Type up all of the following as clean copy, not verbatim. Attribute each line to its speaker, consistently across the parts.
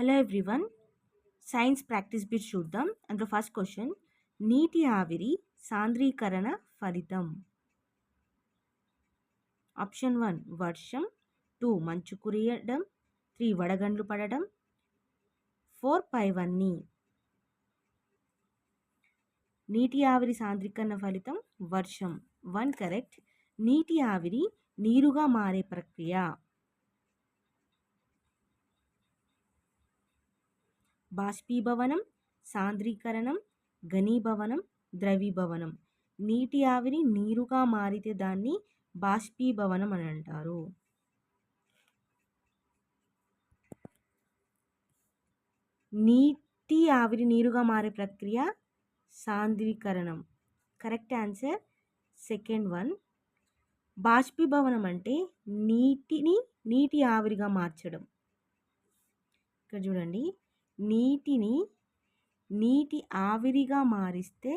Speaker 1: Hello everyone, science practice bit చూద్దాం. అందులో first question, నీటి ఆవిరి సాంద్రీకరణ ఫలితం. ఆప్షన్ 1 వర్షం, 2 మంచు కురియడం, 3 వడగండ్లు పడడం, 4 పైవన్నీ. నీటి ఆవిరి సాంద్రీకరణ ఫలితం వర్షం. 1 కరెక్ట్. నీటి ఆవిరి నీరుగా మారే ప్రక్రియ. బాష్పీభవనం, సాంద్రీకరణం, ఘనీభవనం, ద్రవీభవనం. నీటి ఆవిరి నీరుగా మారితే దాన్ని బాష్పీభవనం అని అంటారు. నీటి ఆవిరి నీరుగా మారే ప్రక్రియ సాంద్రీకరణం. Correct answer second one. బాష్పీభవనం అంటే నీటి ఆవిరిగా మార్చడం. ఇక్కడ చూడండి, నీటి ఆవిరిగా మారిస్తే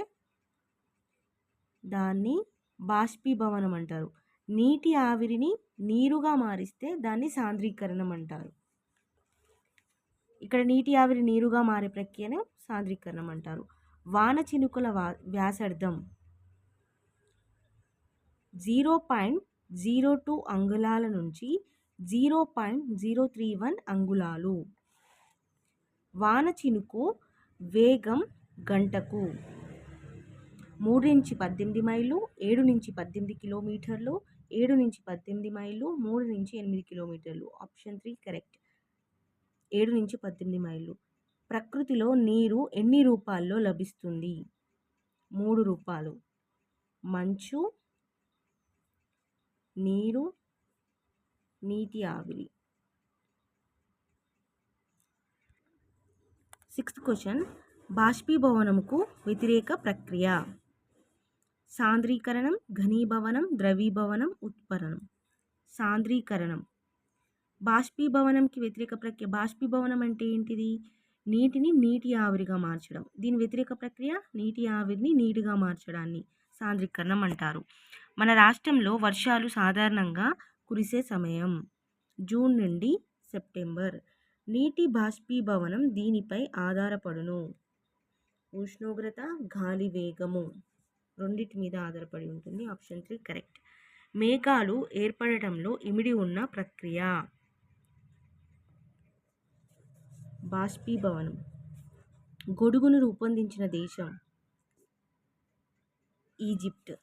Speaker 1: దాన్ని బాష్పీభవనం అంటారు. నీటి ఆవిరిని నీరుగా మారిస్తే దాన్ని సాంద్రీకరణం అంటారు. ఇక్కడ నీటి ఆవిరి నీరుగా మారే ప్రక్రియను సాంద్రీకరణం అంటారు. వాన చినుకుల వ్యాసార్థం 0.02 అంగుళాల నుంచి 0.031 అంగుళాలు. వాన చినుకు వేగం గంటకు 3 నుంచి 18 మైళ్ళు, 7 నుంచి 18 కిలోమీటర్లు, 7 నుంచి 18 మైళ్ళు, 3 నుంచి 8 కిలోమీటర్లు. Option 3 correct. 7 నుంచి 18 మైళ్ళు. ప్రకృతిలో నీరు ఎన్ని రూపాల్లో లభిస్తుంది? 3 రూపాలు. మంచు, నీరు, నీటి ఆవిరి. సిక్స్త్ క్వశ్చన్, బాష్పీభవనముకు వ్యతిరేక ప్రక్రియ. సాంద్రీకరణం, ఘనీభవనం, ద్రవీభవనం, ఉత్పరణం. సాంద్రీకరణం. బాష్పీభవనంకి వ్యతిరేక ప్రక్రియ. బాష్పీభవనం అంటే ఏంటిది? నీటిని నీటి ఆవిరిగా మార్చడం. దీని వ్యతిరేక ప్రక్రియ నీటి ఆవిరిని నీటిగా మార్చడాన్ని సాంద్రీకరణం అంటారు. మన రాష్ట్రంలో వర్షాలు సాధారణంగా కురిసే సమయం జూన్ నుండి సెప్టెంబర్. నీటి బాష్పీభవనం దీనిపై ఆధారపడును. ఉష్ణోగ్రత, గాలి వేగము రెండింటి మీద ఆధారపడి ఉంటుంది. Option 3 correct. మేఘాలు ఏర్పడటంలో ఇమిడి ఉన్న ప్రక్రియ బాష్పీభవనం. గొడుగును రూపొందించిన దేశం ఈజిప్ట్.